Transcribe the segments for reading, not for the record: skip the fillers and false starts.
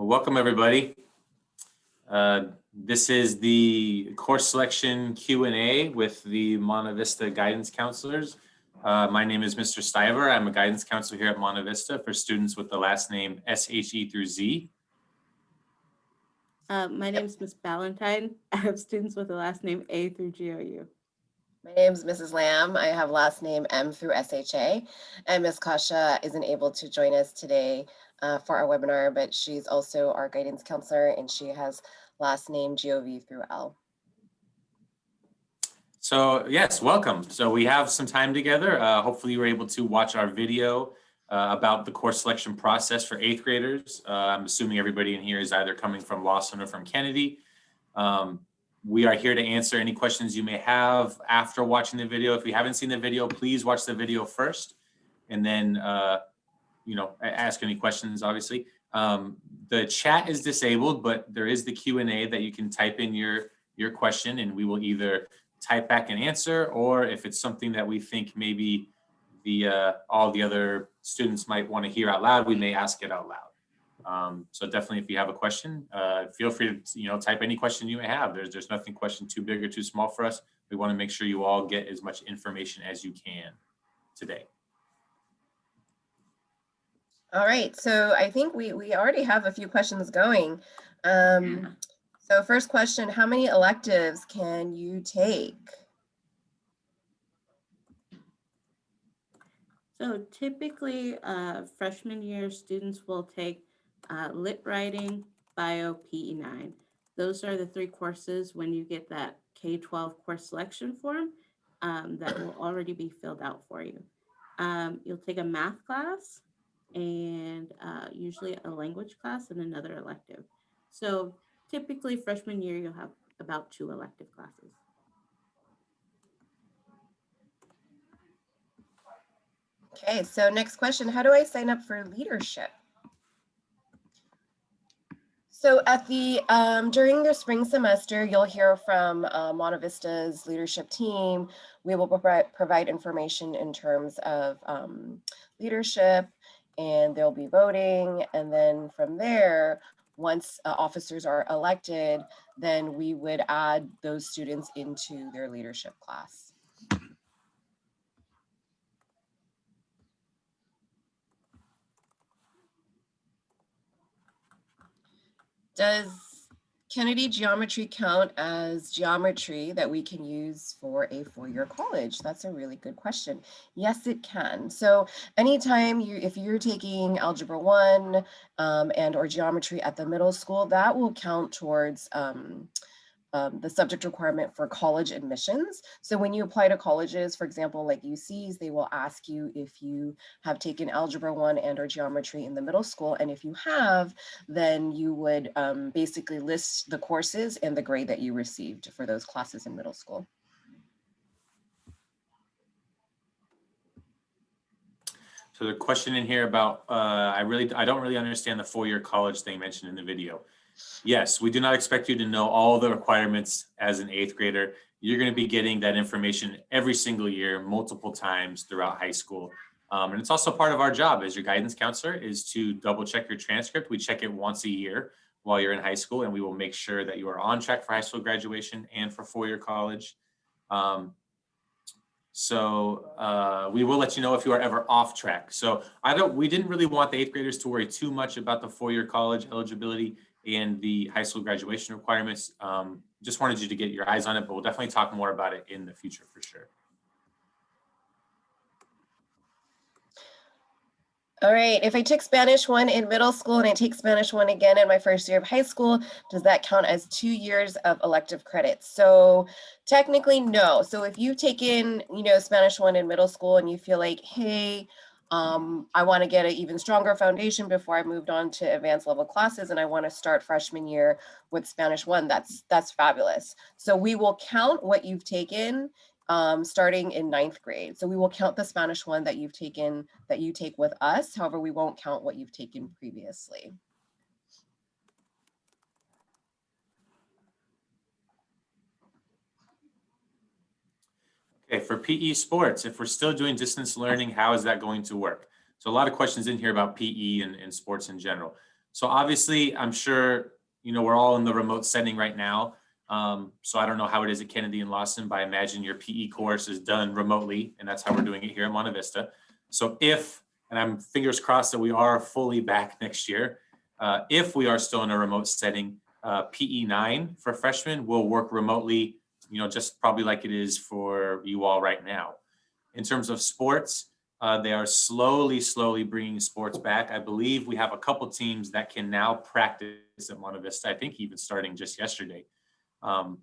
Welcome everybody. This is the course selection Q&A with the Monte Vista guidance counselors. My name is Mr. Stiver. I'm a guidance counselor here at Monte Vista for students with the last name S-H-E through Z. My name is Miss Ballantyne. I have students with the last name A through G-O-U. My name is Mrs. Lamb. I have last name M through S-H-A. And Ms. Kasha isn't able to join us today for our webinar, but she's also our guidance counselor and she has last name G-O-V through L. So yes, welcome. So we have some time together. Hopefully you were able to watch our video about the course selection process for 8th graders. I'm assuming everybody in here is either coming from Lawson or from Kennedy. We are here to answer any questions you may have after watching the video. If you haven't seen the video, please watch the video first and then ask any questions, obviously. The chat is disabled, but there is the Q&A that you can type in your question and we will either type back an answer, or if it's something that we think maybe all the other students might want to hear out loud, we may ask it out loud. So definitely, if you have a question, feel free to type any question you may have. There's nothing question too big or too small for us. We want to make sure you all get as much information as you can today. All right, so I think we already have a few questions going. So first question, how many electives can you take? So typically, freshman year students will take Lit Writing, Bio, PE9. Those are the 3 courses when you get that K-12 course selection form that will already be filled out for you. You'll take a math class and usually a language class and another elective. So typically freshman year, you'll have about 2 elective classes. Okay, so next question, how do I sign up for leadership? So at the during the spring semester, you'll hear from Monte Vista's leadership team. We will provide information in terms of leadership, and there'll be voting. And then from there, once officers are elected, then we would add those students into their leadership class. Does Kennedy geometry count as geometry that we can use for a 4-year college? That's a really good question. Yes, it can. So anytime if you're taking Algebra 1 and or geometry at the middle school, that will count towards the subject requirement for college admissions. So when you apply to colleges, for example, like UCs, they will ask you if you have taken Algebra 1 and or geometry in the middle school. And if you have, then you would basically list the courses and the grade that you received for those classes in middle school. So the question in here about, I don't really understand the 4-year college thing mentioned in the video. Yes, we do not expect you to know all the requirements as an 8th grader. You're going to be getting that information every single year, multiple times throughout high school. And it's also part of our job as your guidance counselor is to double check your transcript. We check it once a year while you're in high school, and we will make sure that you are on track for high school graduation and for 4-year college. So we will let you know if you are ever off track. So we didn't really want the 8th graders to worry too much about the 4-year college eligibility and the high school graduation requirements. Just wanted you to get your eyes on it, but we'll definitely talk more about it in the future for sure. All right, if I took Spanish 1 in middle school and I take Spanish 1 again in my first year of high school, does that count as 2 years of elective credits? So technically, no. So if you've taken, Spanish 1 in middle school and you feel like, hey, I want to get an even stronger foundation before I moved on to advanced level classes and I want to start freshman year with Spanish 1, that's fabulous. So we will count what you've taken starting in 9th grade. So we will count the Spanish 1 that you've taken, that you take with us. However, we won't count what you've taken previously. Okay, for PE sports, if we're still doing distance learning, how is that going to work? So a lot of questions in here about PE and sports in general. So obviously, I'm sure, we're all in the remote setting right now. So I don't know how it is at Kennedy and Lawson, but I imagine your PE course is done remotely, and that's how we're doing it here at Monte Vista. So and I'm fingers crossed that we are fully back next year, if we are still in a remote setting, PE 9 for freshmen will work remotely, just probably like it is for you all right now. In terms of sports, they are slowly bringing sports back. I believe we have a couple teams that can now practice at Monte Vista. I think even starting just yesterday. But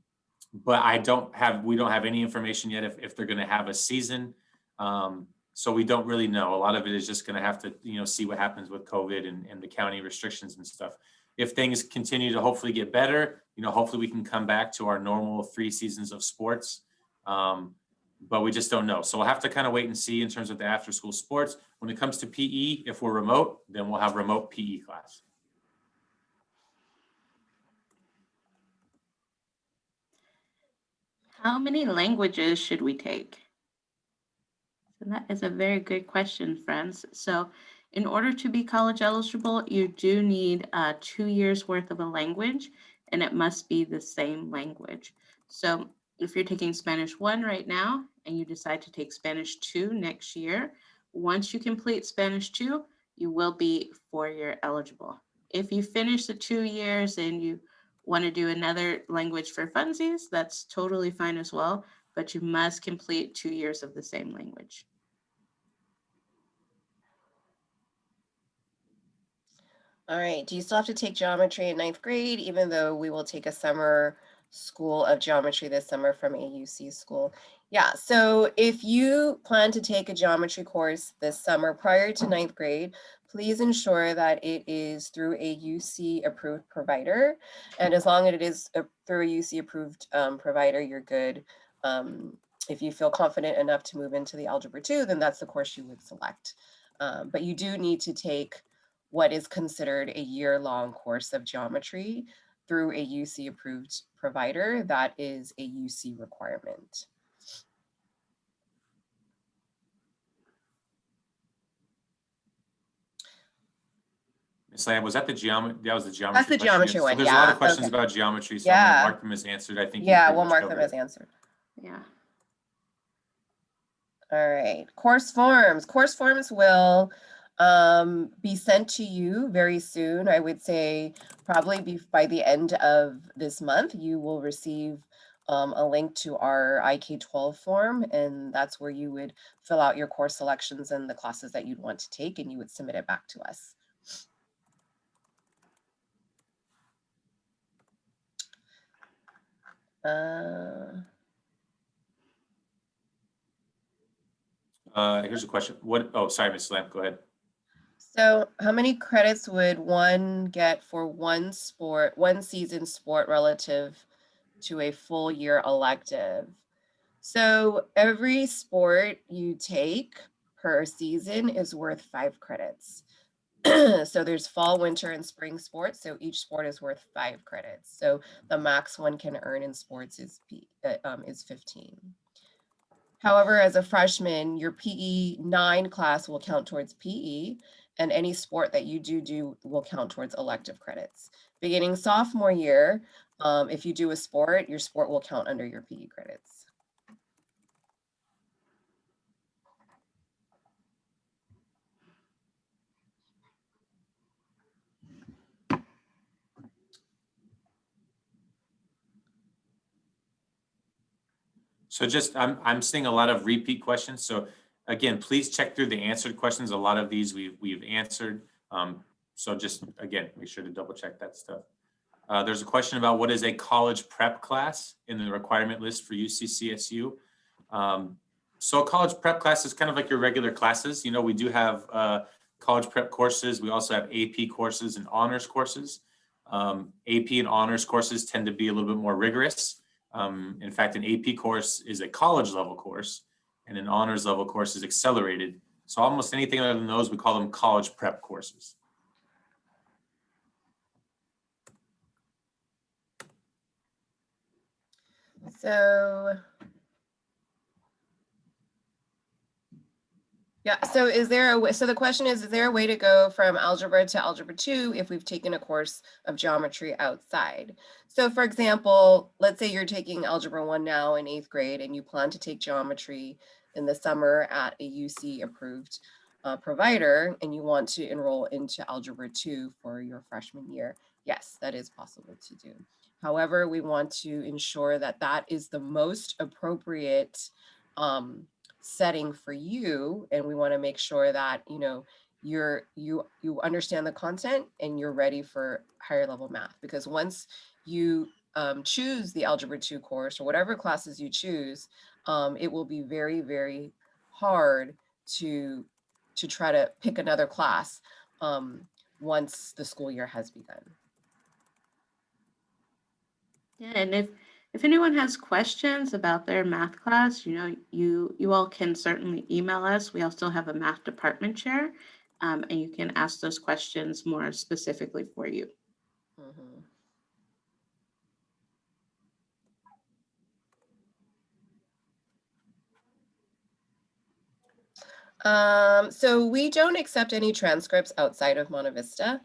we don't have any information yet if they're going to have a season. So we don't really know. A lot of it is just going to have to, see what happens with COVID and the county restrictions and stuff. If things continue to hopefully get better, hopefully we can come back to our normal 3 seasons of sports. But we just don't know. So we'll have to kind of wait and see in terms of the after school sports. When it comes to PE, if we're remote, then we'll have remote PE class. How many languages should we take? So that is a very good question, friends. So in order to be college eligible, you do need 2 years worth of a language, and it must be the same language. So if you're taking Spanish 1 right now and you decide to take Spanish 2 next year, once you complete Spanish 2, you will be 4-year eligible. If you finish the 2 years and you want to do another language for funsies, that's totally fine as well, but you must complete 2 years of the same language. All right, do you still have to take geometry in 9th grade, even though we will take a summer school of geometry this summer from AUC school? Yeah, so if you plan to take a geometry course this summer prior to 9th grade, please ensure that it is through a UC approved provider. And as long as it is through a UC approved provider, you're good. If you feel confident enough to move into the Algebra 2, then that's the course you would select. But you do need to take what is considered a year-long course of geometry through a UC approved provider. That is a UC requirement. Ms. Lamb, was that the geometry? That was the geometry. That's the question? geometry one. So there's a lot of questions about geometry, so I'm going to mark them as answered. I think we'll mark them as answered. Yeah. All right, course forms. Course forms will be sent to you very soon. I would say probably by the end of this month, you will receive a link to our IK12 form, and that's where you would fill out your course selections and the classes that you'd want to take, and you would submit it back to us. Here's a question. Sorry, Ms. Lamb, go ahead. So how many credits would one get for one season sport relative to a full year elective? So every sport you take per season is worth 5 credits. So there's fall, winter, and spring sports. So each sport is worth 5 credits. So the max one can earn in sports is 15. However, as a freshman, your PE 9 class will count towards PE, and any sport that you do will count towards elective credits. Beginning sophomore year, if you do a sport, your sport will count under your PE credits. So I'm seeing a lot of repeat questions. So again, please check through the answered questions. A lot of these we've answered. So just again, make sure to double check that stuff. There's a question about what is a college prep class in the requirement list for UCCSU. So a college prep class is kind of like your regular classes. We do have college prep courses. We also have AP courses and honors courses. AP and honors courses tend to be a little bit more rigorous. In fact, an AP course is a college level course and an honors level course is accelerated. So almost anything other than those, we call them college prep courses. So Yeah, so is there a way, so the question is there a way to go from algebra to algebra 2 if we've taken a course of geometry outside? So for example, let's say you're taking algebra 1 now in 8th grade and you plan to take geometry in the summer at a UC approved provider and you want to enroll into algebra 2 for your freshman year. Yes, that is possible to do. However, we want to ensure that that is the most appropriate setting for you, and we want to make sure that you understand the content and you're ready for higher level math, because once you choose the algebra 2 course or whatever classes you choose, it will be very, very hard to try to pick another class once the school year has begun. Yeah, and if anyone has questions about their math class, you all can certainly email us. We also have a math department chair, and you can ask those questions more specifically for you. Mhm. So we don't accept any transcripts outside of Monte Vista.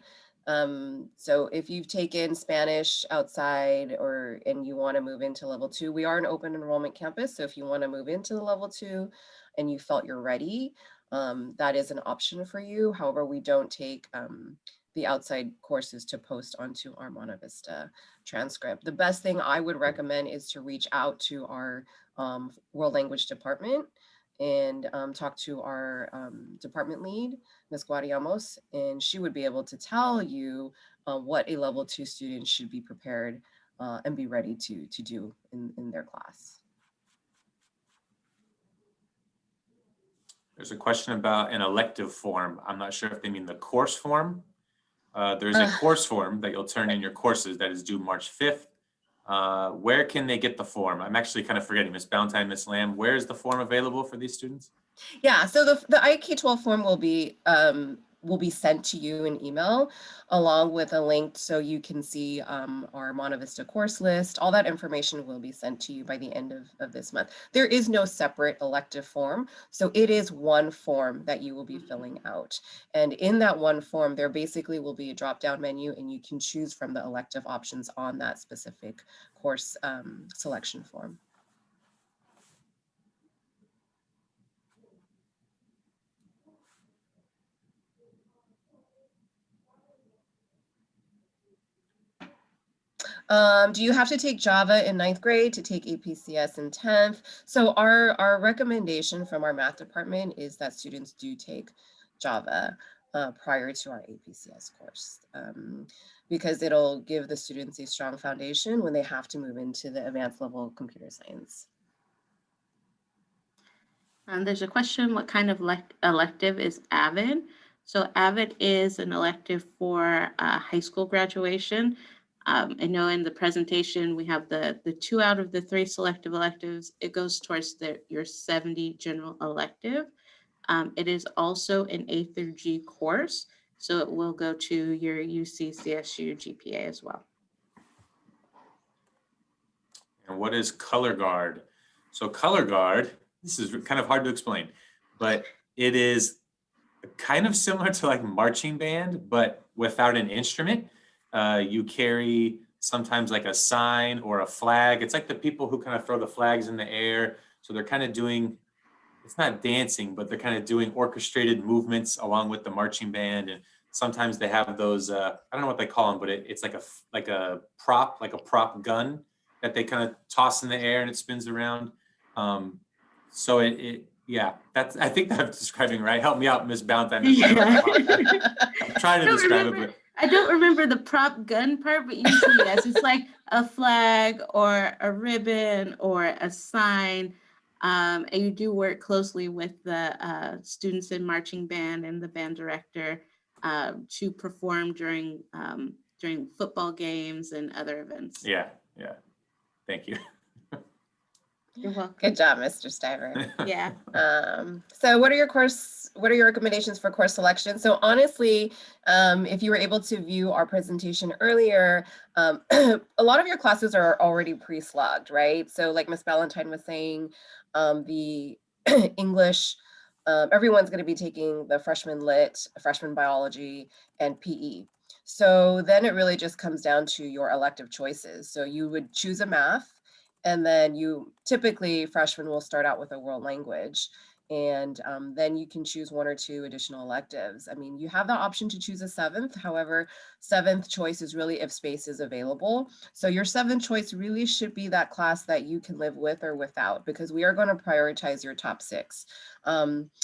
So if you've taken Spanish outside and you want to move into level 2, we are an open enrollment campus. So if you want to move into the level 2 and you felt you're ready, that is an option for you. However, we don't take the outside courses to post onto our Monte Vista transcript. The best thing I would recommend is to reach out to our world language department and talk to our department lead, Ms. Guadiamos, and she would be able to tell you what a level 2 student should be prepared and be ready to do in their class. There's a question about an elective form. I'm not sure if they mean the course form. There's a course form that you'll turn in your courses that is due March 5th. Where can they get the form? I'm actually kind of forgetting. Miss Ballantyne, Miss Lamb, where is the form available for these students? Yeah, so the IK12 form will be sent to you in email along with a link so you can see our Monte Vista course list. All that information will be sent to you by the end of this month. There is no separate elective form, so it is one form that you will be filling out. And in that one form, there basically will be a drop-down menu and you can choose from the elective options on that specific course selection form. Do you have to take Java in 9th grade to take APCS in 10th? So our recommendation from our math department is that students do take Java prior to our APCS course because it'll give the students a strong foundation when they have to move into the advanced level computer science. There's a question, what kind of elective is AVID? So AVID is an elective for high school graduation. I know in the presentation, we have the 2 out of the 3 selective electives. It goes towards your 70 general elective. It is also an A through G course, so it will go to your UC CSU GPA as well. And what is color guard? So color guard, this is kind of hard to explain, but it is kind of similar to like marching band, but without an instrument. You carry sometimes like a sign or a flag. It's like the people who kind of throw the flags in the air. So they're kind of doing, it's not dancing, but they're kind of doing orchestrated movements along with the marching band. And sometimes they have those, I don't know what they call them, but it's like a prop gun that they kind of toss in the air and it spins around. So yeah, I think that's describing right. Help me out, Miss Ballantyne. Yeah. I'm trying to describe it, but I don't remember the prop gun part, but usually yes, it's like a flag or a ribbon or a sign. And you do work closely with the students in marching band and the band director to perform during football games and other events. yeah. Thank you. You're welcome. Good job, Mr. Stiver. Yeah. So what are your recommendations for course selection? So honestly, if you were able to view our presentation earlier, a lot of your classes are already pre-slugged, right? So like Ms. Ballantyne was saying, the English everyone's going to be taking the freshman lit, freshman biology, and PE. So then it really just comes down to your elective choices. So you would choose a math, and then you typically freshmen will start out with a world language. And then you can choose 1 or 2 additional electives. I mean, you have the option to choose a 7th. However, 7th choice is really if space is available. So your 7th choice really should be that class that you can live with or without, because we are going to prioritize your top 6.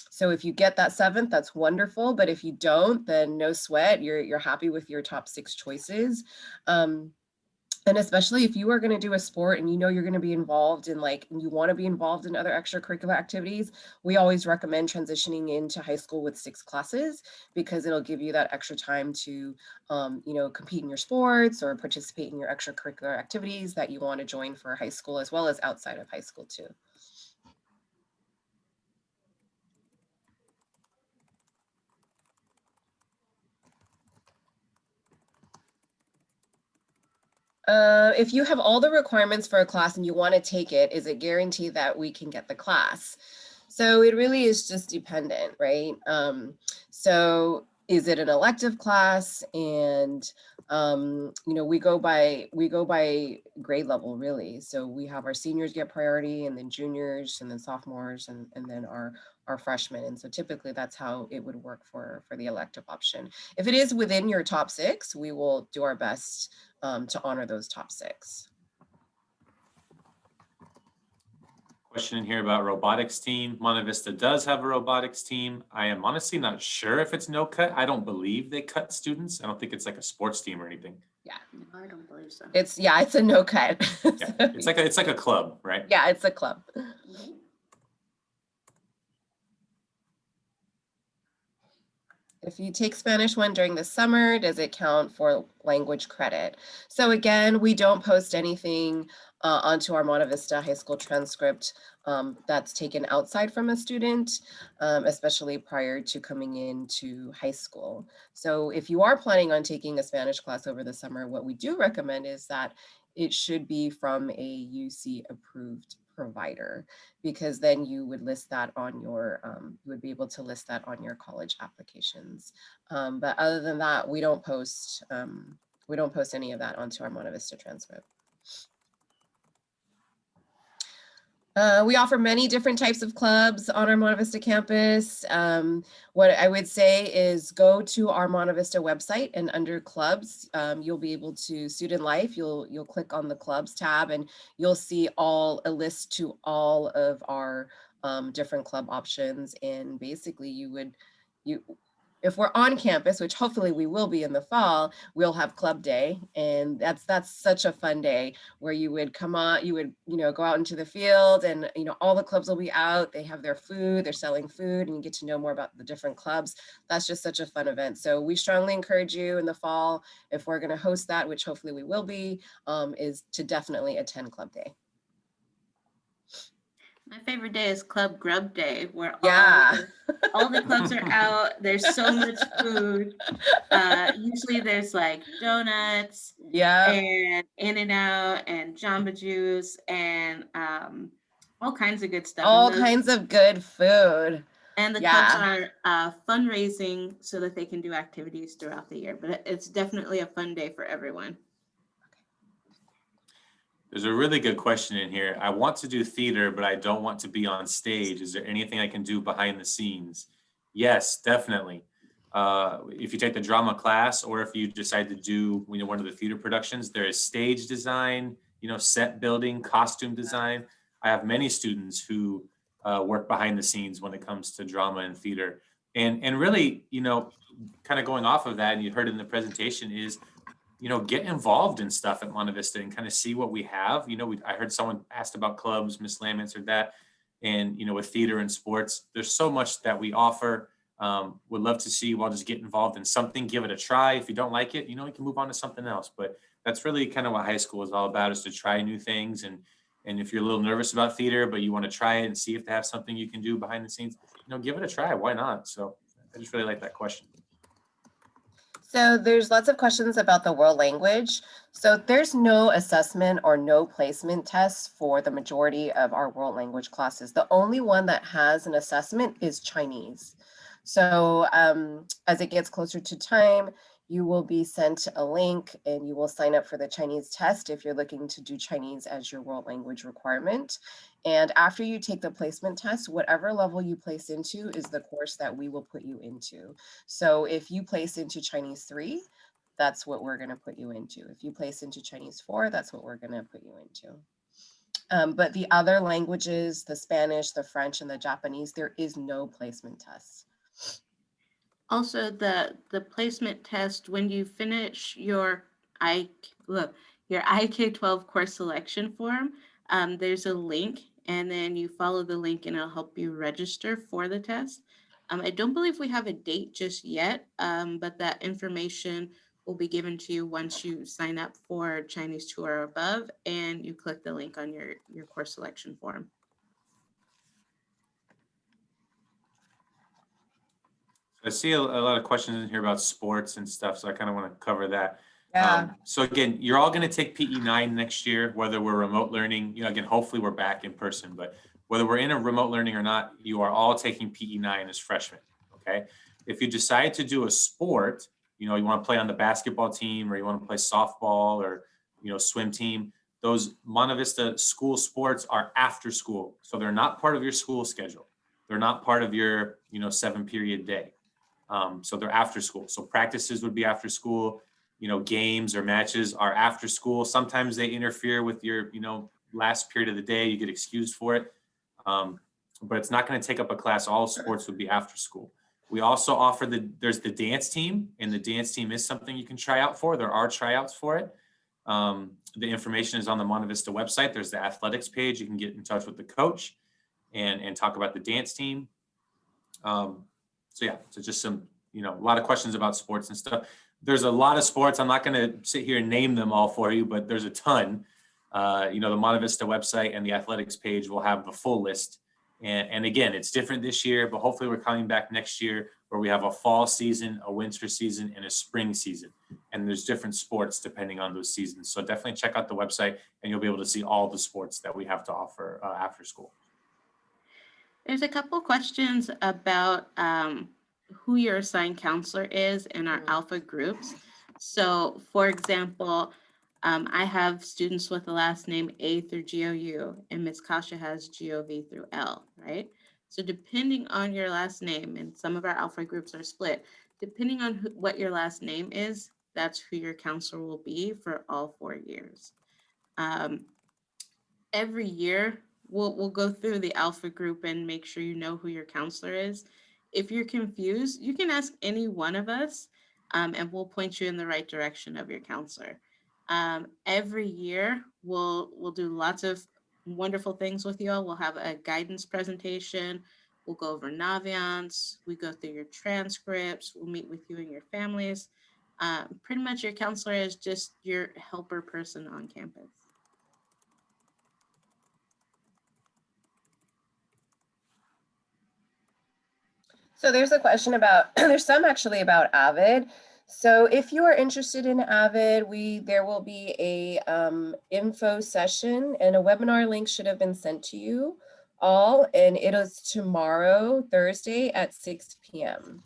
So if you get that 7th, that's wonderful. But if you don't, then no sweat. You're happy with your top 6 choices. And especially if you are going to do a sport and you know you're going to be involved in and you want to be involved in other extracurricular activities, we always recommend transitioning into high school with 6 classes, because it'll give you that extra time to, compete in your sports or participate in your extracurricular activities that you want to join for high school, as well as outside of high school too. If you have all the requirements for a class and you want to take it, is it guaranteed that we can get the class? So it really is just dependent, right? So is it an elective class? And we go by grade level, really. So we have our seniors get priority, and then juniors, and then sophomores, and then our freshmen. And so typically that's how it would work for the elective option. If it is within your top 6, we will do our best to honor those top 6. Question in here about robotics team. Monte Vista does have a robotics team. I am honestly not sure if it's no cut. I don't believe they cut students. I don't think it's like a sports team or anything. Yeah. No, I don't believe so. It's a no cut. Yeah. It's like a club, right? Yeah, it's a club. Mhm. If you take Spanish 1 during the summer, does it count for language credit? So again, we don't post anything onto our Monte Vista High School transcript that's taken outside from a student, especially prior to coming into high school. So if you are planning on taking a Spanish class over the summer, what we do recommend is that it should be from a UC approved provider, because then you would list that on your, you would be able to list that on your college applications. But other than that, we don't post any of that onto our Monte Vista transcript. We offer many different types of clubs on our Monte Vista campus. What I would say is go to our Monte Vista website, and under clubs, you'll be able to Student Life. You'll click on the clubs tab, and you'll see a list to all of our different club options. And basically, if we're on campus, which hopefully we will be in the fall, we'll have club day. And that's such a fun day where you would come on, you would, go out into the field, and, all the clubs will be out. They have their food, they're selling food, and you get to know more about the different clubs. That's just such a fun event. So we strongly encourage you in the fall, if we're going to host that, which hopefully we will be, is to definitely attend club day. My favorite day is Club Grub Day, where all the clubs are out. There's so much food. Usually there's like donuts, and In-N-Out, and Jamba Juice, and all kinds of good stuff. All kinds of good food. And the clubs are fundraising so that they can do activities throughout the year. But it's definitely a fun day for everyone. There's a really good question in here. I want to do theater, but I don't want to be on stage. Is there anything I can do behind the scenes? Yes, definitely. If you take the drama class, or if you decide to do one of the theater productions, there is stage design, set building, costume design. I have many students who work behind the scenes when it comes to drama and theater. And really, kind of going off of that, and you heard it in the presentation, is get involved in stuff at Monte Vista and kind of see what we have. I heard someone asked about clubs, Miss Lamb answered that. And, with theater and sports, there's so much that we offer. Would love to see you all just get involved in something, give it a try. If you don't like it, you can move on to something else. But that's really kind of what high school is all about, is to try new things. And if you're a little nervous about theater, but you want to try it and see if they have something you can do behind the scenes, give it a try. Why not? So I just really like that question. So there's lots of questions about the world language. So there's no assessment or no placement tests for the majority of our world language classes. The only one that has an assessment is Chinese. So as it gets closer to time, you will be sent a link and you will sign up for the Chinese test if you're looking to do Chinese as your world language requirement. And after you take the placement test, whatever level you place into is the course that we will put you into. So if you place into Chinese 3, that's what we're going to put you into. If you place into Chinese 4, that's what we're going to put you into. But the other languages, the Spanish, the French, and the Japanese, there is no placement test. Also, the placement test, when you finish your IK12 course selection form, there's a link, and then you follow the link and it'll help you register for the test. I don't believe we have a date just yet, but that information will be given to you once you sign up for Chinese 2 or above and you click the link on your course selection form. I see a lot of questions in here about sports and stuff, so I kind of want to cover that. Yeah. So again, you're all going to take PE9 next year, whether we're remote learning. Again, hopefully we're back in person, but whether we're in a remote learning or not, you are all taking PE9 as freshmen. Okay. If you decide to do a sport, you want to play on the basketball team, or you want to play softball, or swim team, those Monte Vista school sports are after school, so they're not part of your school schedule. They're not part of your 7-period day. So they're after school. So practices would be after school, games or matches are after school. Sometimes they interfere with your, last period of the day, you get excused for it. But it's not going to take up a class. All sports would be after school. We also offer there's the dance team, and the dance team is something you can try out for. There are tryouts for it. The information is on the Monte Vista website. There's the athletics page. You can get in touch with the coach and talk about the dance team. So just some, a lot of questions about sports and stuff. There's a lot of sports. I'm not going to sit here and name them all for you, but there's a ton. The Monte Vista website and the athletics page will have the full list. And again, it's different this year, but hopefully we're coming back next year where we have a fall season, a winter season, and a spring season. And there's different sports depending on those seasons. So definitely check out the website and you'll be able to see all the sports that we have to offer after school. There's a couple questions about who your assigned counselor is in our alpha groups. So for example, I have students with the last name A through GOU, and Ms. Kasha has GOV through L, right? So depending on your last name, and some of our alpha groups are split, depending on what your last name is, that's who your counselor will be for all 4 years. Every year, we'll go through the alpha group and make sure you know who your counselor is. If you're confused, you can ask any one of us, and we'll point you in the right direction of your counselor. Every year, we'll do lots of wonderful things with you all. We'll have a guidance presentation. We'll go over Naviance. We go through your transcripts. We'll meet with you and your families. Pretty much your counselor is just your helper person on campus. So there's a question about, there's some actually about Avid. So if you are interested in Avid, there will be a info session, and a webinar link should have been sent to you all, and it is tomorrow, Thursday at 6 p.m.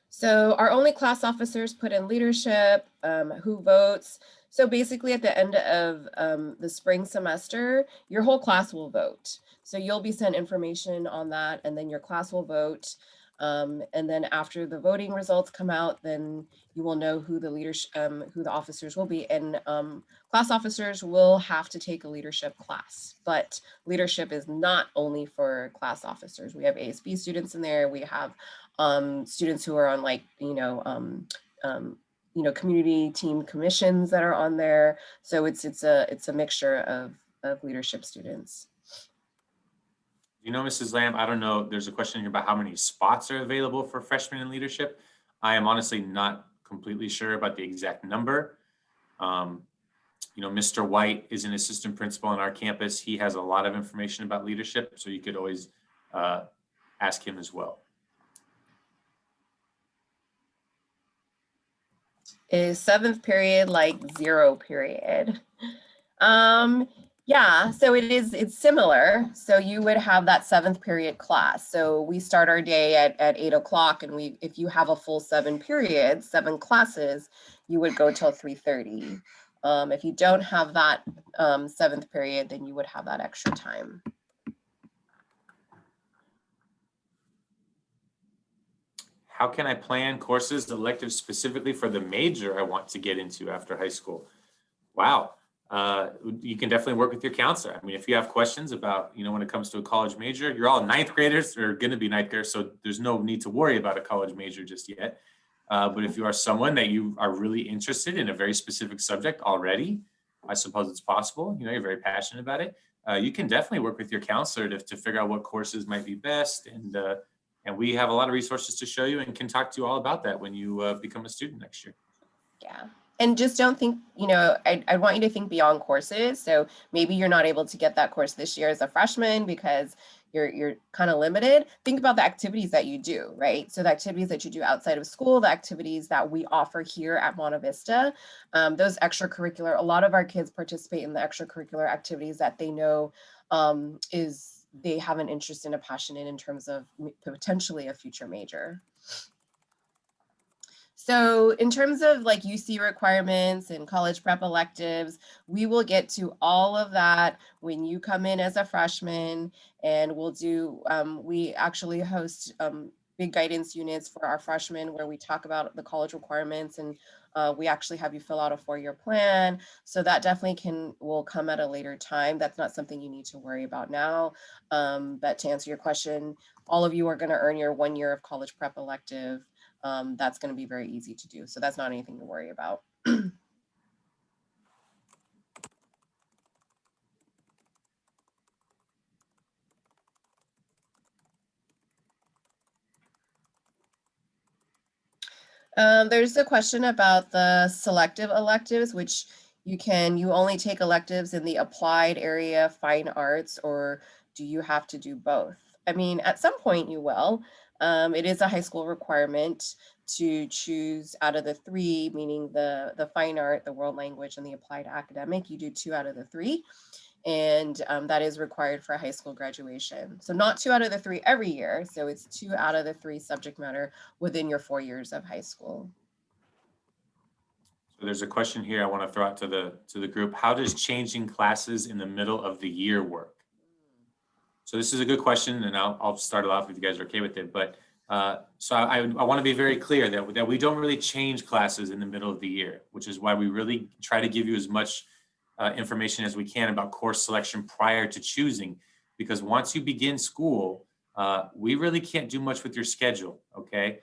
So our only class officers put in leadership, who votes. So basically at the end of the spring semester, your whole class will vote. So you'll be sent information on that, and then your class will vote. And then after the voting results come out, then you will know who the leadership, who the officers will be. And class officers will have to take a leadership class, but leadership is not only for class officers. We have ASB students in there. We have students who are on community team commissions that are on there. So it's a mixture of leadership students. Mrs. Lamb, I don't know, there's a question here about how many spots are available for freshmen in leadership. I am honestly not completely sure about the exact number. Mr. White is an assistant principal on our campus. He has a lot of information about leadership, so you could always ask him as well. Is seventh period like zero period? Yeah, so it's similar. So you would have that seventh period class. So we start our day at 8 o'clock, and if you have a full 7 periods, 7 classes, you would go till 3:30. If you don't have that seventh period, then you would have that extra time. How can I plan courses, electives specifically for the major I want to get into after high school? Wow. You can definitely work with your counselor. I mean, if you have questions about, when it comes to a college major, you're all ninth graders or going to be ninth graders, so there's no need to worry about a college major just yet. But if you are someone that you are really interested in a very specific subject already, I suppose it's possible, you're very passionate about it. You can definitely work with your counselor to figure out what courses might be best. And we have a lot of resources to show you and can talk to you all about that when you become a student next year. Yeah. And just don't think, I want you to think beyond courses. So maybe you're not able to get that course this year as a freshman because you're kind of limited. Think about the activities that you do, right? So the activities that you do outside of school, the activities that we offer here at Monta Vista, those extracurricular, a lot of our kids participate in the extracurricular activities that they know they have an interest and a passion in terms of potentially a future major. So in terms of like UC requirements and college prep electives, we will get to all of that when you come in as a freshman, and we'll do, we actually host big guidance units for our freshmen where we talk about the college requirements, and we actually have you fill out a 4-year plan. So that definitely will come at a later time. That's not something you need to worry about now. But to answer your question, all of you are going to earn your 1 year of college prep elective. That's going to be very easy to do. So that's not anything to worry about. There's a question about the selective electives, which you only take electives in the applied area, fine arts, or do you have to do both? I mean, at some point you will. It is a high school requirement to choose out of the 3, meaning the fine art, the world language, and the applied academic. You do 2 out of the 3. And that is required for high school graduation. So not 2 out of the 3 every year. So it's 2 out of the 3 subject matter within your 4 years of high school. So there's a question here I want to throw out to the group. How does changing classes in the middle of the year work? So this is a good question, and I'll start it off if you guys are okay with it. But so I want to be very clear that we don't really change classes in the middle of the year, which is why we really try to give you as much information as we can about course selection prior to choosing, because once you begin school, we really can't do much with your schedule, okay?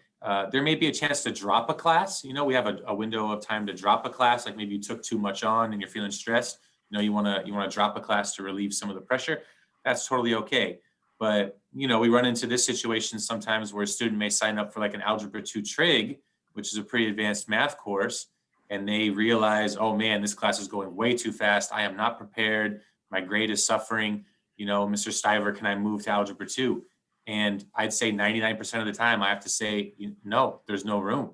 There may be a chance to drop a class. We have a window of time to drop a class, like maybe you took too much on and you're feeling stressed. You want to drop a class to relieve some of the pressure. That's totally okay. But, we run into this situation sometimes where a student may sign up for like an Algebra 2 Trig, which is a pretty advanced math course, and they realize, oh man, this class is going way too fast. I am not prepared. My grade is suffering. Mr. Stiver, can I move to Algebra 2? And I'd say 99% of the time, I have to say, no, there's no room.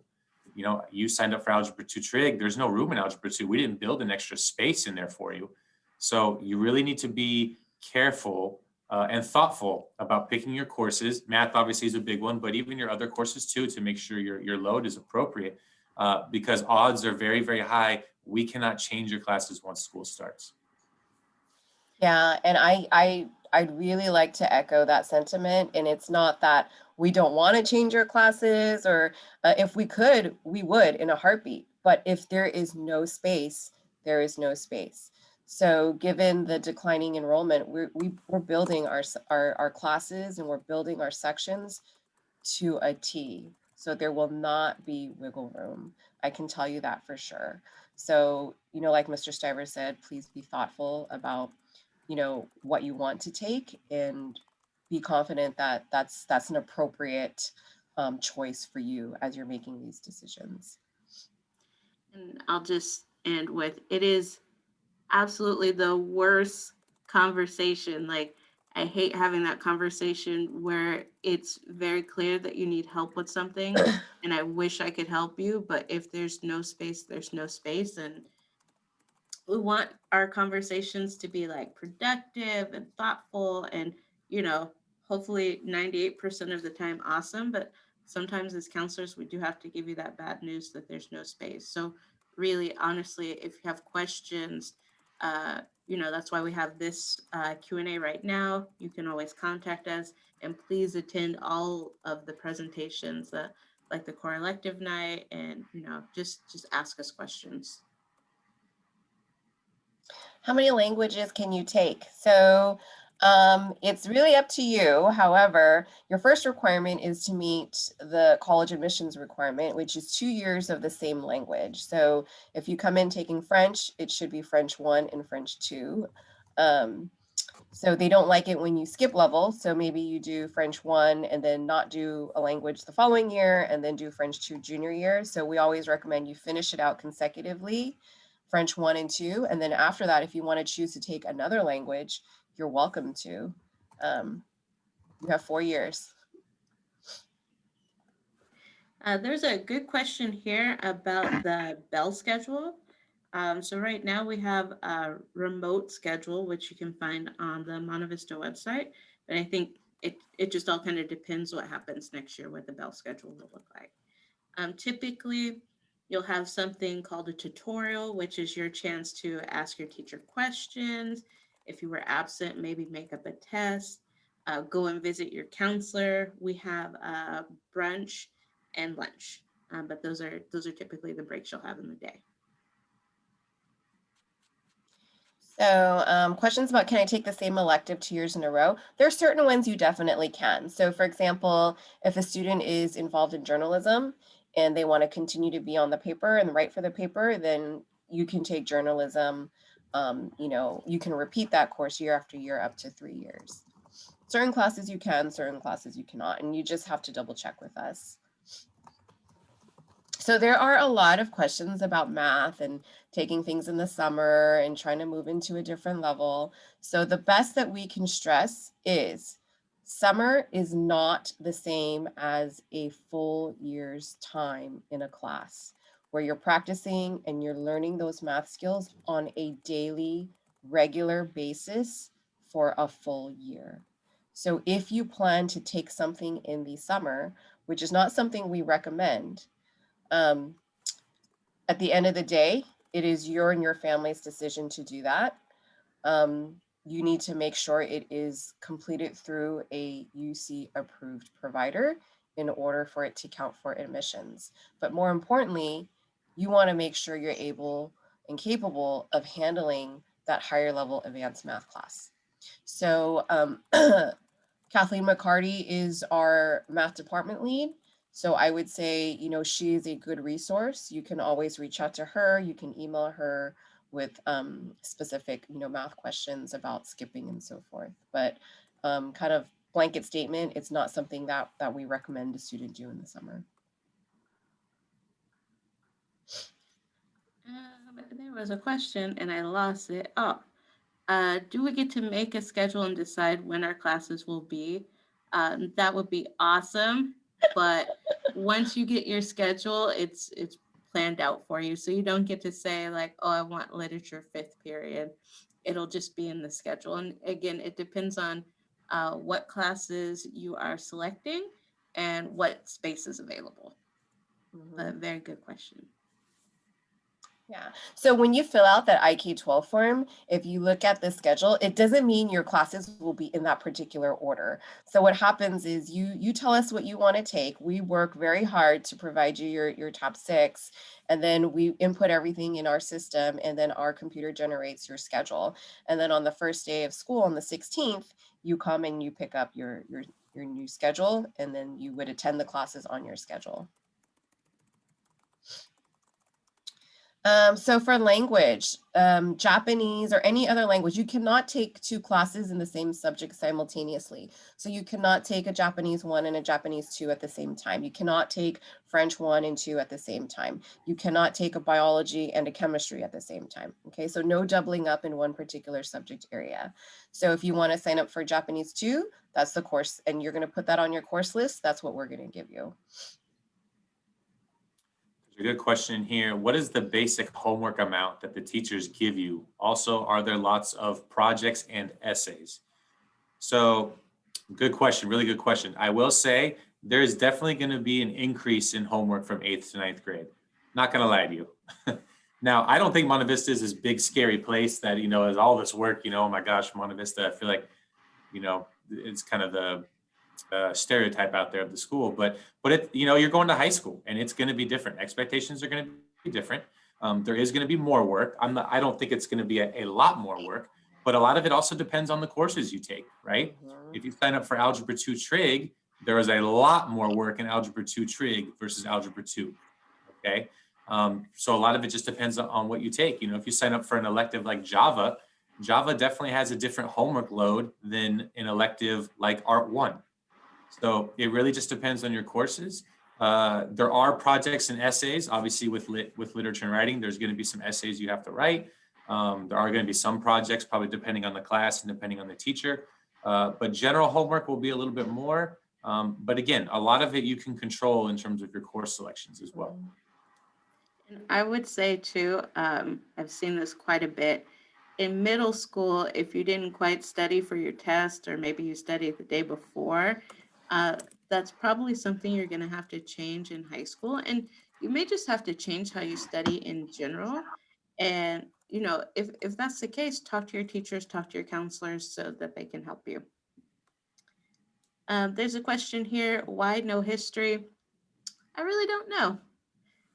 You signed up for Algebra 2 Trig. There's no room in Algebra 2. We didn't build an extra space in there for you. So you really need to be careful and thoughtful about picking your courses. Math obviously is a big one, but even your other courses too, to make sure your load is appropriate. Because odds are very, very high. We cannot change your classes once school starts. Yeah, and I'd really like to echo that sentiment. And it's not that we don't want to change your classes, or if we could, we would in a heartbeat. But if there is no space, there is no space. So given the declining enrollment, we're building our classes, and we're building our sections to a T. So there will not be wiggle room. I can tell you that for sure. So, like Mr. Stiver said, please be thoughtful about, what you want to take, and be confident that that's an appropriate choice for you as you're making these decisions. And I'll just end with, it is absolutely the worst conversation. Like, I hate having that conversation where it's very clear that you need help with something and I wish I could help you, but if there's no space, there's no space. And we want our conversations to be like productive and thoughtful and, you know, hopefully 98% of the time awesome. But sometimes as counselors, we do have to give you that bad news that there's no space. So really, honestly, if you have questions, you know, that's why we have this Q&A right now. You can always contact us, and please attend all of the presentations, like the core elective night, and, you know, just ask us questions. How many languages can you take? So it's really up to you. However, your first requirement is to meet the college admissions requirement, which is 2 years of the same language. So if you come in taking French, it should be French 1 and French 2. So they don't like it when you skip levels. So maybe you do French 1 and then not do a language the following year and then do French 2 junior year. So we always recommend you finish it out consecutively, French 1 and 2. And then after that, if you want to choose to take another language, you're welcome to. You have 4 years. There's a good question here about the bell schedule. So right now we have a remote schedule, which you can find on the Monte Vista website. But I think it just all kind of depends what happens next year, what the bell schedule will look like. Typically, you'll have something called a tutorial, which is your chance to ask your teacher questions. If you were absent, maybe make up a test, go and visit your counselor. We have brunch and lunch, but those are typically the breaks you'll have in the day. So questions about, can I take the same elective 2 years in a row? There are certain ones you definitely can. So for example, if a student is involved in journalism and they want to continue to be on the paper and write for the paper, then you can take journalism. You know, you can repeat that course year after year up to 3 years. Certain classes you can, certain classes you cannot, and you just have to double check with us. So there are a lot of questions about math and taking things in the summer and trying to move into a different level. So the best that we can stress is summer is not the same as a full year's time in a class where you're practicing and you're learning those math skills on a daily, regular basis for a full year. So if you plan to take something in the summer, which is not something we recommend, at the end of the day, it is your and your family's decision to do that. You need to make sure it is completed through a UC approved provider in order for it to count for admissions. But more importantly, you want to make sure you're able and capable of handling that higher level advanced math class. So Kathleen McCarty is our math department lead. So I would say, you know, she is a good resource. You can always reach out to her. You can email her with specific, you know, math questions about skipping and so forth. But kind of blanket statement, it's not something that we recommend a student do in the summer. There was a question and I lost it. Oh, do we get to make a schedule and decide when our classes will be? That would be awesome. But once you get your schedule, it's planned out for you. So you don't get to say like, oh, I want literature 5th period. It'll just be in the schedule. And again, it depends on what classes you are selecting and what space is available. But very good question. Yeah. So when you fill out that IK12 form, if you look at the schedule, it doesn't mean your classes will be in that particular order. So what happens is you tell us what you want to take. We work very hard to provide you your top 6, and then we input everything in our system, and then our computer generates your schedule. And then on the first day of school, on the 16th, you come and you pick up your new schedule, and then you would attend the classes on your schedule. So for language, Japanese or any other language, you cannot take two classes in the same subject simultaneously. So you cannot take a Japanese 1 and a Japanese 2 at the same time. You cannot take French 1 and 2 at the same time. You cannot take a biology and a chemistry at the same time. Okay, so no doubling up in one particular subject area. So if you want to sign up for Japanese 2, that's the course, and you're going to put that on your course list. That's what we're going to give you. There's a good question here. What is the basic homework amount that the teachers give you? Also, are there lots of projects and essays? So good question, really good question. I will say there's definitely going to be an increase in homework from 8th to 9th grade. Not going to lie to you. Now, I don't think Monte Vista is this big, scary place that, you know, is all this work, you know, oh my gosh, Monte Vista, I feel like, you know, it's kind of the stereotype out there of the school, but it, you know, you're going to high school and it's going to be different. Expectations are going to be different. There is going to be more work. I don't think it's going to be a lot more work, but a lot of it also depends on the courses you take, right? Mhm. If you sign up for Algebra 2 Trig, there is a lot more work in Algebra 2 Trig versus Algebra 2, okay? So a lot of it just depends on what you take. You know, if you sign up for an elective like Java, Java definitely has a different homework load than an elective like Art 1. So it really just depends on your courses. There are projects and essays, obviously with literature and writing, there's going to be some essays you have to write. There are going to be some projects, probably depending on the class and depending on the teacher. But general homework will be a little bit more. But again, a lot of it you can control in terms of your course selections as well. And I would say too, I've seen this quite a bit. In middle school, if you didn't quite study for your test, or maybe you studied the day before, uh, that's probably something you're going to have to change in high school. And you may just have to change how you study in general. And, you know, if that's the case, talk to your teachers, talk to your counselors so that they can help you. There's a question here, why no history? I really don't know.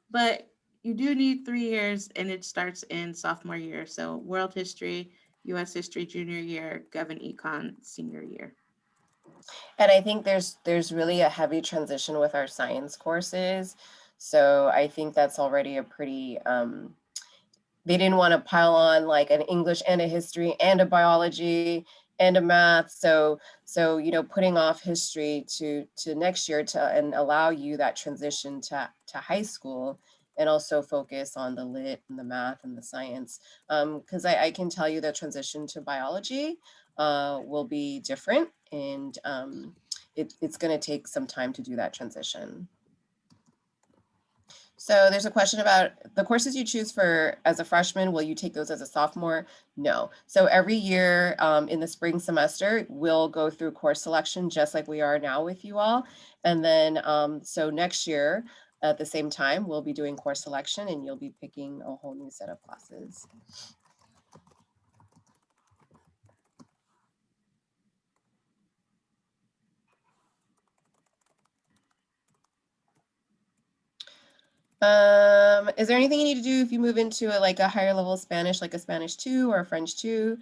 But you do need 3 years and it starts in sophomore year. So world history, US history junior year, gov and econ senior year. And I think there's really a heavy transition with our science courses. So I think that's already a pretty, they didn't want to pile on like an English and a history and a biology and a math. So you know, putting off history to next year to and allow you that transition to high school, and also focus on the lit and the math and the science. Because I can tell you the transition to biology will be different, and it's going to take some time to do that transition. So there's a question about the courses you choose for as a freshman, will you take those as a sophomore? No. So every year in the spring semester, we'll go through course selection just like we are now with you all. And then so next year at the same time, we'll be doing course selection and you'll be picking a whole new set of classes. Is there anything you need to do if you move into like a higher level of Spanish, like a Spanish 2 or a French 2?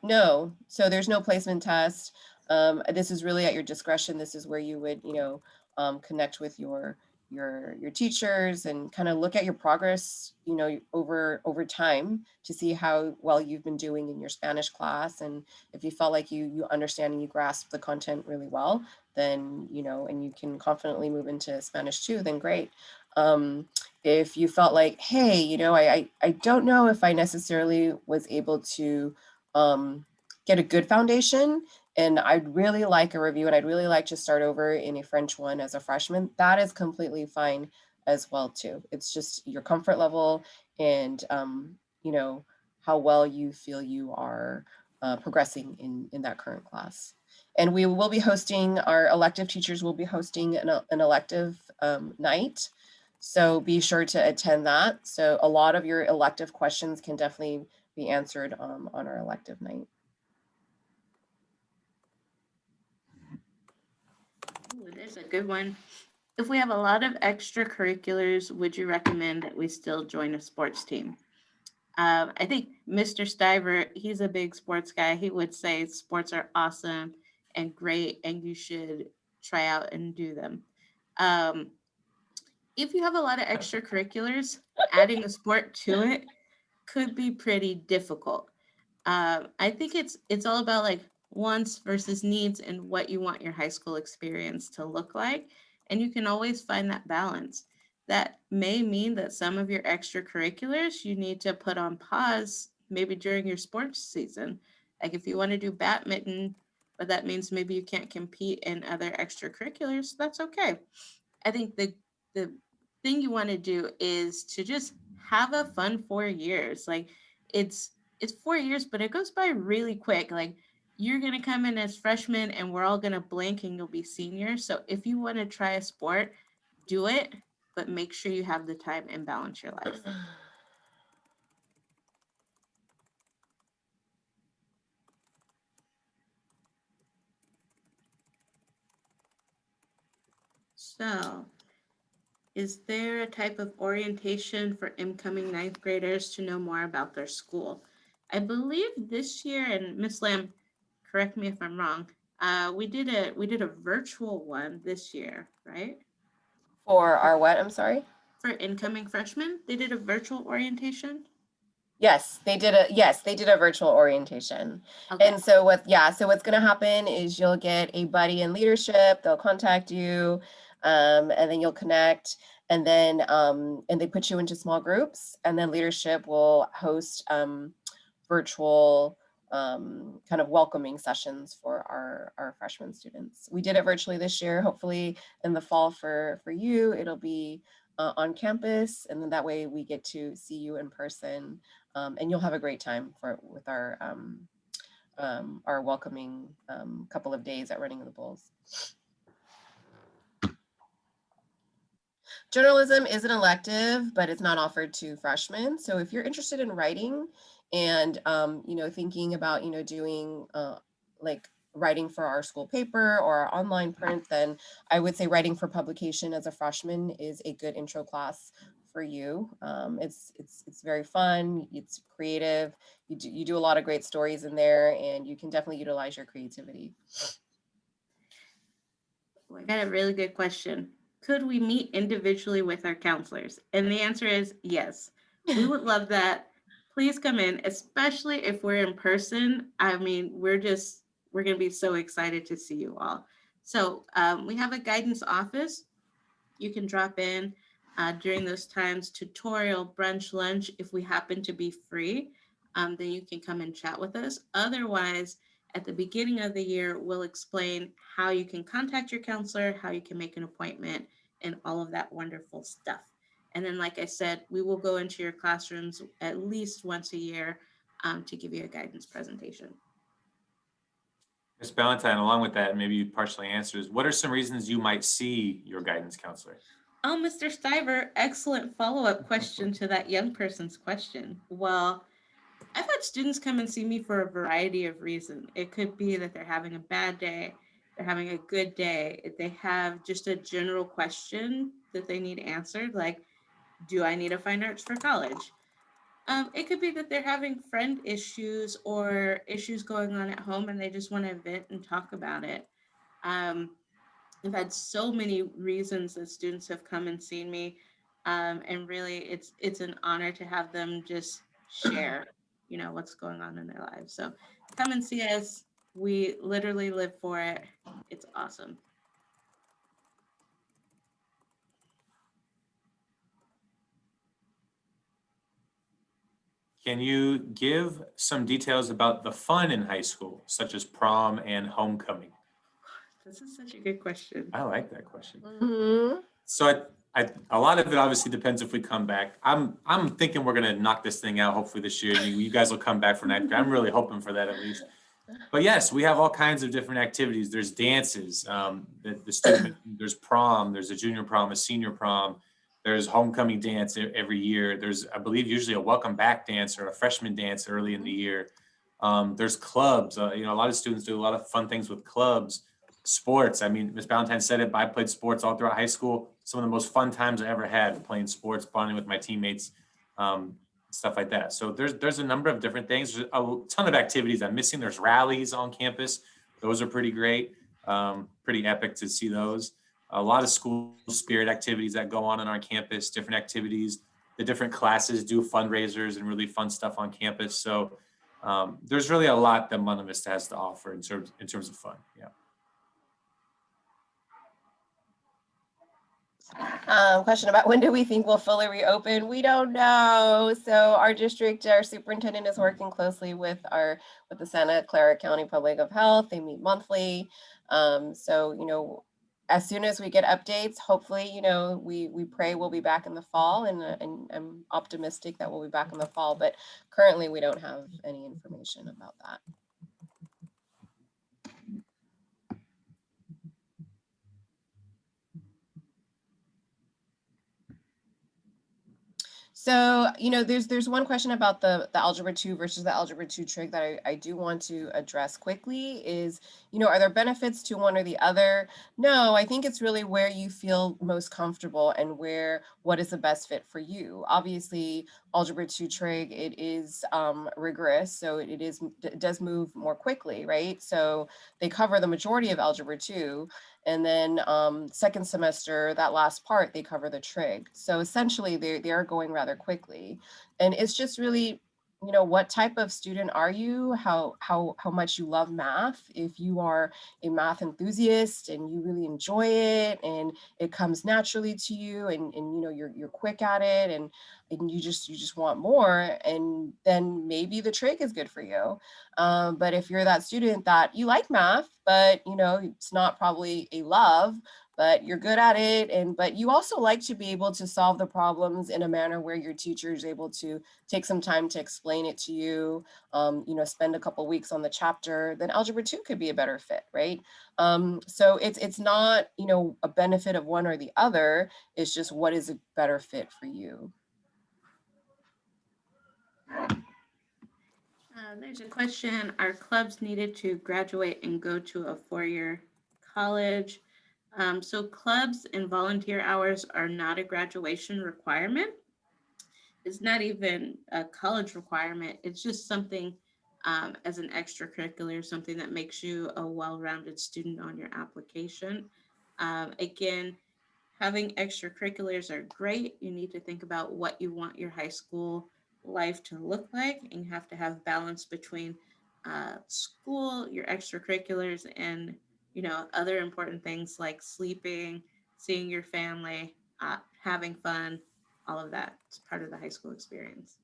No, so there's no placement test. This is really at your discretion. This is where you would, you know, connect with your teachers and kind of look at your progress, you know, over time to see how well you've been doing in your Spanish class. And if you felt like you understand and you grasp the content really well, then, you know, and you can confidently move into Spanish 2, then great. If you felt like, hey, you know, I don't know if I necessarily was able to get a good foundation, and I'd really like a review and I'd really like to start over in a French 1 as a freshman, that is completely fine as well too. It's just your comfort level and, you know, how well you feel you are progressing in that current class. And we will be hosting, our elective teachers will be hosting an elective night. So be sure to attend that. So a lot of your elective questions can definitely be answered on our elective night. Ooh, there's a good one. If we have a lot of extracurriculars, would you recommend that we still join a sports team? I think Mr. Stiver, he's a big sports guy. He would say sports are awesome and great, and you should try out and do them. Um, if you have a lot of extracurriculars, adding a sport to it could be pretty difficult. I think it's all about like wants versus needs and what you want your high school experience to look like, and you can always find that balance. That may mean that some of your extracurriculars you need to put on pause maybe during your sports season. Like if you want to do badminton, but that means maybe you can't compete in other extracurriculars, that's okay. I think the thing you want to do is to just have a fun 4 years. Like it's it's 4 years, but it goes by really quick. Like you're gonna come in as freshmen and we're all gonna blink and you'll be seniors. So if you want to try a sport, do it, but make sure you have the time and balance your life. So is there a type of orientation for incoming ninth graders to know more about their school? I believe this year, and Miss Lamb, correct me if I'm wrong, we did a virtual one this year, right? For our what? I'm sorry. For incoming freshmen, they did a virtual orientation. Yes, they did a virtual orientation. Okay. And so what's going to happen is you'll get a buddy in leadership, they'll contact you, and then you'll connect, and then and they put you into small groups, and then leadership will host virtual kind of welcoming sessions for our freshman students. We did it virtually this year. Hopefully in the fall for you, it'll be on campus, and then that way we get to see you in person. And you'll have a great time with our welcoming couple of days at Running of the Bulls. Journalism is an elective, but it's not offered to freshmen. So if you're interested in writing and thinking about doing like writing for our school paper or our online print, then I would say writing for publication as a freshman is a good intro class for you. It's very fun. It's creative. You do a lot of great stories in there, and you can definitely utilize your creativity. I got a really good question. Could we meet individually with our counselors? And the answer is yes. We would love that. Please come in, especially if we're in person. I mean, we're going to be so excited to see you all. So we have a guidance office. You can drop in during those times, tutorial, brunch, lunch. If we happen to be free, then you can come and chat with us. Otherwise, at the beginning of the year, we'll explain how you can contact your counselor, how you can make an appointment, and all of that wonderful stuff. And then, like I said, we will go into your classrooms at least once a year to give you a guidance presentation. Ms. Ballantyne, along with that, maybe you partially answers, what are some reasons you might see your guidance counselor? Oh, Mr. Stiver, excellent follow-up question to that young person's question. Well, I've had students come and see me for a variety of reasons. It could be that they're having a bad day, they're having a good day, if they have just a general question that they need answered, like, do I need a fine arts for college? It could be that they're having friend issues or issues going on at home and they just want to vent and talk about it. Um, I've had so many reasons that students have come and seen me, and really, it's an honor to have them just share, what's going on in their lives. So come and see us. We literally live for it. It's awesome. Can you give some details about the fun in high school, such as prom and homecoming? This is such a good question. I like that question. Mm-hmm. So a lot of it obviously depends if we come back. I'm thinking we're gonna knock this thing out hopefully this year. You guys will come back for ninth grade. I'm really hoping for that at least. But yes, we have all kinds of different activities. There's dances, there's prom, there's a junior prom, a senior prom. There's homecoming dance every year. There's, I believe, usually a welcome back dance or a freshman dance early in the year. There's clubs. A lot of students do a lot of fun things with clubs. Sports. I mean, Ms. Ballantyne said it, but I played sports all throughout high school. Some of the most fun times I ever had playing sports, bonding with my teammates, stuff like that. So there's a number of different things. There's a ton of activities I'm missing. There's rallies on campus. Those are pretty great, pretty epic to see those. a lot of school spirit activities that go on our campus, different activities. The different classes do fundraisers and really fun stuff on campus. So there's really a lot that Monte Vista has to offer in terms of fun. Yeah. Question about when do we think we'll fully reopen? We don't know. So our district, our superintendent is working closely with the Santa Clara County Public of Health. They meet monthly. So, you know, as soon as we get updates, hopefully, you know, we pray we'll be back in the fall, and I'm optimistic that we'll be back in the fall, but currently we don't have any information about that. So, you know, there's one question about the Algebra 2 versus the Algebra 2 trig that I do want to address quickly is, you know, are there benefits to one or the other? No, I think it's really where you feel most comfortable and what is the best fit for you. Obviously, Algebra 2 trig, it is rigorous, so it does move more quickly, right? So they cover the majority of Algebra 2. And then second semester, that last part, they cover the trig. So essentially they are going rather quickly. And it's just really, you know, what type of student are you? How much you love math. If you are a math enthusiast and you really enjoy it and it comes naturally to you, and you know, you're quick at it, and you just want more, and then maybe the trig is good for you. But if you're that student that you like math, but you know, it's not probably a love, but you're good at it, but you also like to be able to solve the problems in a manner where your teacher is able to take some time to explain it to you, you know, spend a couple weeks on the chapter, then Algebra 2 could be a better fit, right? So it's not, you know, a benefit of one or the other. It's just what is a better fit for you. There's a question, are clubs needed to graduate and go to a four-year college? So clubs and volunteer hours are not a graduation requirement. It's not even a college requirement. It's just something as an extracurricular, something that makes you a well-rounded student on your application. Again, having extracurriculars are great. You need to think about what you want your high school life to look like, and you have to have balance between school, your extracurriculars, and you know, other important things like sleeping, seeing your family, having fun. All of that is part of the high school experience.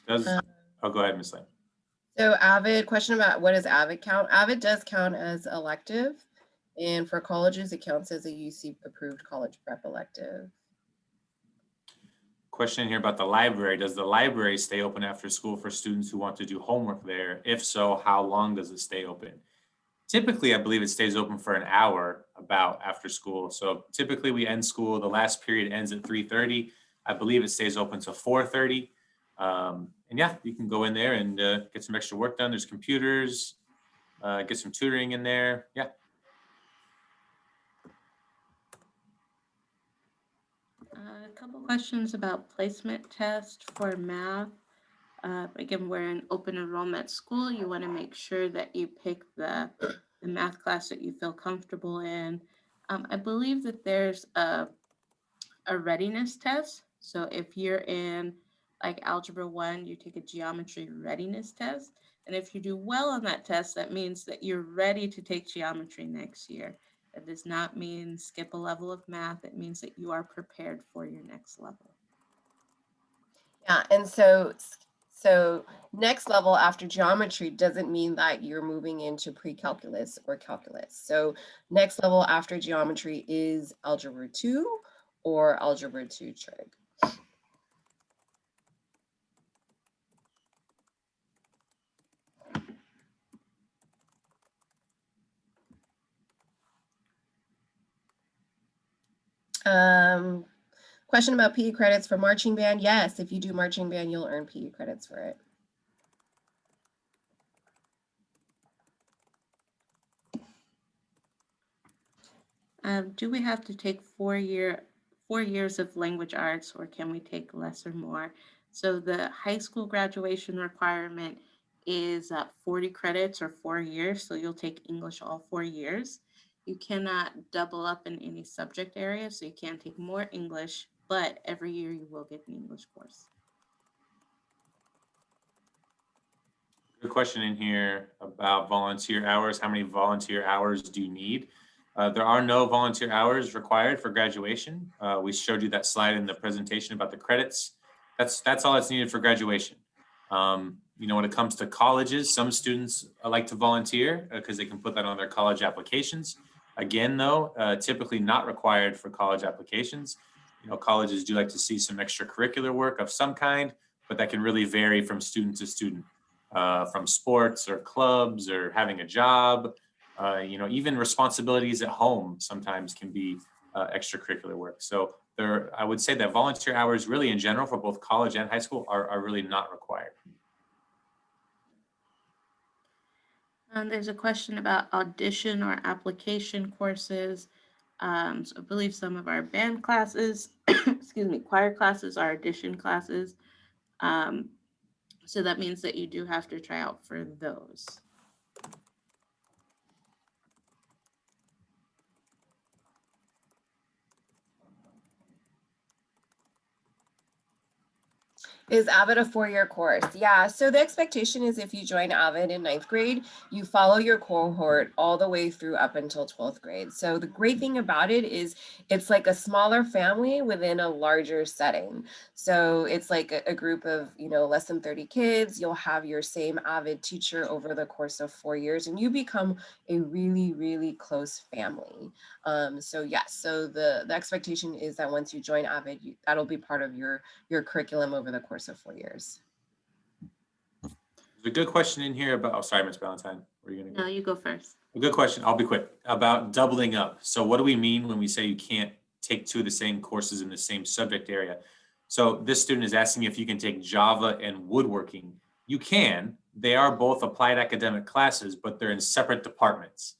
Oh, go ahead, Ms. Lam. So AVID, question about what does AVID count? AVID does count as elective, and for colleges, it counts as a UC approved college prep elective. Question here about the library. Does the library stay open after school for students who want to do homework there? If so, how long does it stay open? Typically, I believe it stays open for an hour about after school. So typically we end school, the last period ends at 3:30. I believe it stays open till 4:30. And yeah, you can go in there and get some extra work done. There's computers, get some tutoring in there. Yeah. A couple questions about placement test for math. Again, we're in open enrollment school. You want to make sure that you pick the math class that you feel comfortable in. I believe that there's a readiness test. So if you're in like Algebra 1, you take a geometry readiness test. And if you do well on that test, that means that you're ready to take geometry next year. That does not mean skip a level of math. It means that you are prepared for your next level. Yeah, and so next level after geometry doesn't mean that you're moving into pre-calculus or calculus. So next level after geometry is Algebra 2 or Algebra 2 trig. Question about PE credits for marching band. Yes, if you do marching band, you'll earn PE credits for it. Do we have to take 4 years of language arts, or can we take less or more? So the high school graduation requirement is 40 credits or 4 years. So you'll take English all 4 years. You cannot double up in any subject area. So you can't take more English, but every year you will get an English course. Good question in here about volunteer hours. How many volunteer hours do you need? There are no volunteer hours required for graduation. We showed you that slide in the presentation about the credits. That's all that's needed for graduation. When it comes to colleges, some students like to volunteer because they can put that on their college applications. Again, though, typically not required for college applications. Colleges do like to see some extracurricular work of some kind, but that can really vary from student to student. From sports or clubs or having a job, even responsibilities at home sometimes can be extracurricular work. So I would say that volunteer hours really in general for both college and high school are really not required. There's a question about audition or application courses. So I believe some of our band classes, excuse me, choir classes are audition classes. So that means that you do have to try out for those. Is Avid a 4-year course? Yeah, so the expectation is if you join Avid in 9th grade, you follow your cohort all the way through up until 12th grade. So the great thing about it is it's like a smaller family within a larger setting. So it's like a group of, less than 30 kids. You'll have your same Avid teacher over the course of 4 years, and you become a really, really close family. So yes, so the expectation is that once you join Avid, that'll be part of your curriculum over the course of 4 years. There's a good question in here about, sorry, Ms. Valentine, were you gonna go? No, you go first. A good question, I'll be quick, about doubling up. So what do we mean when we say you can't take 2 of the same courses in the same subject area? So this student is asking if you can take Java and woodworking. You can. They are both applied academic classes, but they're in separate departments.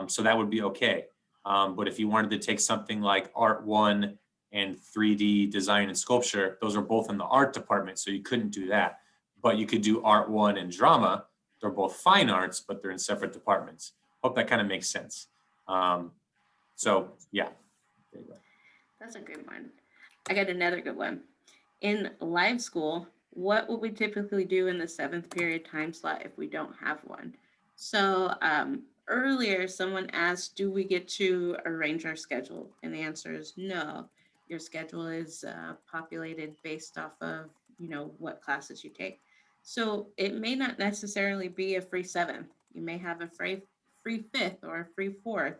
So that would be okay. But if you wanted to take something like Art 1 and 3D design and sculpture, those are both in the art department, so you couldn't do that. But you could do Art 1 and drama. They're both fine arts, but they're in separate departments. Hope that kind of makes sense. So yeah, there you go. That's a good one. I got another good one. In live school, what would we typically do in the 7th period time slot if we don't have one? So earlier, someone asked, do we get to arrange our schedule? And the answer is no. Your schedule is populated based off of, what classes you take. So it may not necessarily be a free 7th. You may have a free 5th or a free 4th.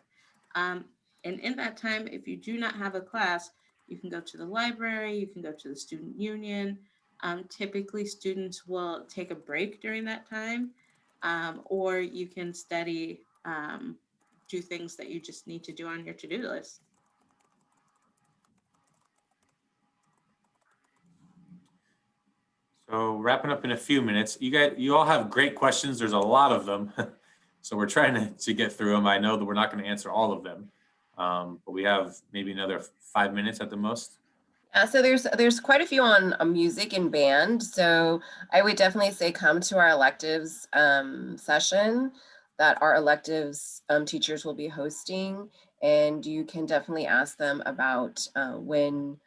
And in that time, if you do not have a class, you can go to the library, you can go to the student union. Typically, students will take a break during that time, or you can study, do things that you just need to do on your to-do list. So wrapping up in a few minutes, you all have great questions. There's a lot of them. So we're trying to get through them. I know that we're not going to answer all of them, but we have maybe another 5 minutes at the most. So there's quite a few on music and band. So I would definitely say come to our electives session that our electives teachers will be hosting, and you can definitely ask them about when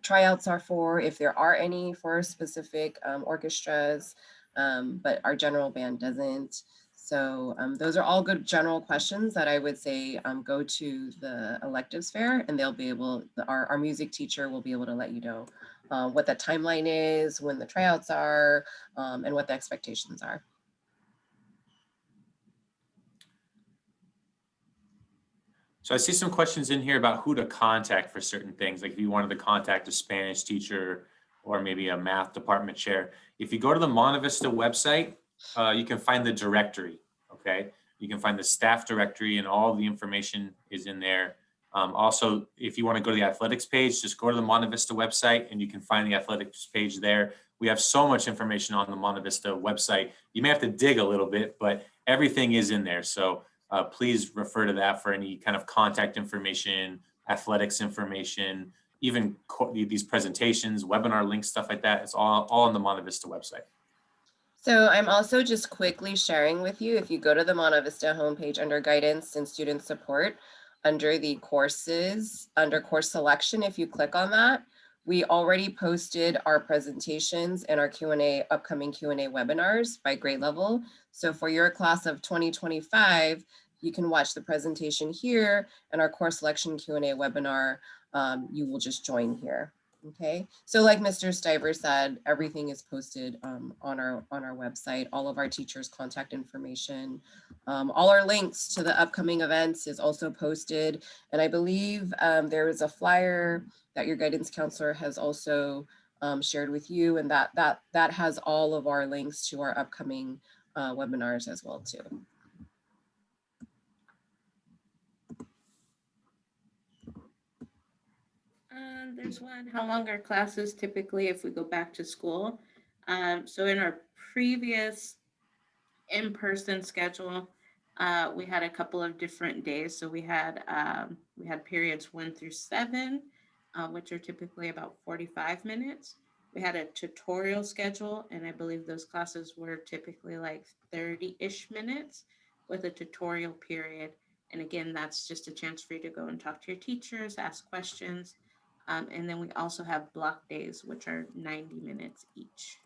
tryouts are for, if there are any for specific orchestras, but our general band doesn't. So those are all good general questions that I would say go to the electives fair, and they'll be able, our music teacher will be able to let you know what the timeline is, when the tryouts are, and what the expectations are. So I see some questions in here about who to contact for certain things. Like if you wanted to contact a Spanish teacher or maybe a math department chair. If you go to the Monte Vista website, you can find the directory, okay? You can find the staff directory and all the information is in there. Also, if you want to go to the athletics page, just go to the Monte Vista website and you can find the athletics page there. We have so much information on the Monte Vista website. You may have to dig a little bit, but everything is in there. So please refer to that for any kind of contact information, athletics information, even these presentations, webinar links, stuff like that. It's all on the Monte Vista website. So I'm also just quickly sharing with you, if you go to the Monta Vista homepage under guidance and student support, under the courses, under course selection, if you click on that, we already posted our presentations and our Q&A, upcoming Q&A webinars by grade level. So for your class of 2025, you can watch the presentation here, and our course selection Q&A webinar, you will just join here. Okay, so like Mr. Stiver said, everything is posted on our website, all of our teachers' contact information, all our links to the upcoming events is also posted. And I believe there is a flyer that your guidance counselor has also shared with you, and that has all of our links to our upcoming webinars as well too. There's one, how long are classes typically if we go back to school? So in our previous in-person schedule, we had a couple of different days. So we had periods 1 through 7, which are typically about 45 minutes. We had a tutorial schedule, and I believe those classes were typically like 30-ish minutes with a tutorial period. And again, that's just a chance for you to go and talk to your teachers, ask questions. And then we also have block days, which are 90 minutes each.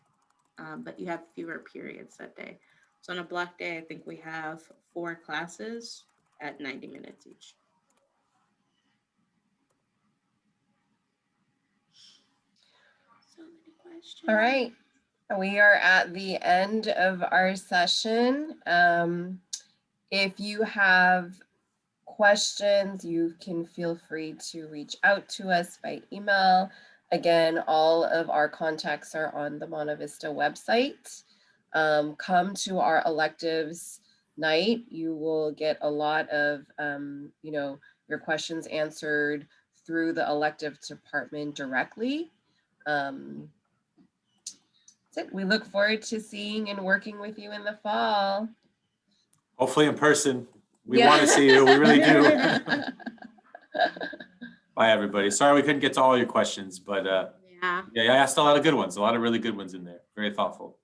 But you have fewer periods that day. So on a block day, I think we have 4 classes at 90 minutes each. So many questions. All right, we are at the end of our session. If you have questions, you can feel free to reach out to us by email. Again, all of our contacts are on the Monta Vista website. Come to our electives night. You will get a lot of, your questions answered through the elective department directly. That's it. We look forward to seeing and working with you in the fall. Hopefully in person. We want to see you. We really do. Bye, everybody. Sorry we couldn't get to all your questions, but Yeah. yeah, I asked a lot of good ones, a lot of really good ones in there. Very thoughtful.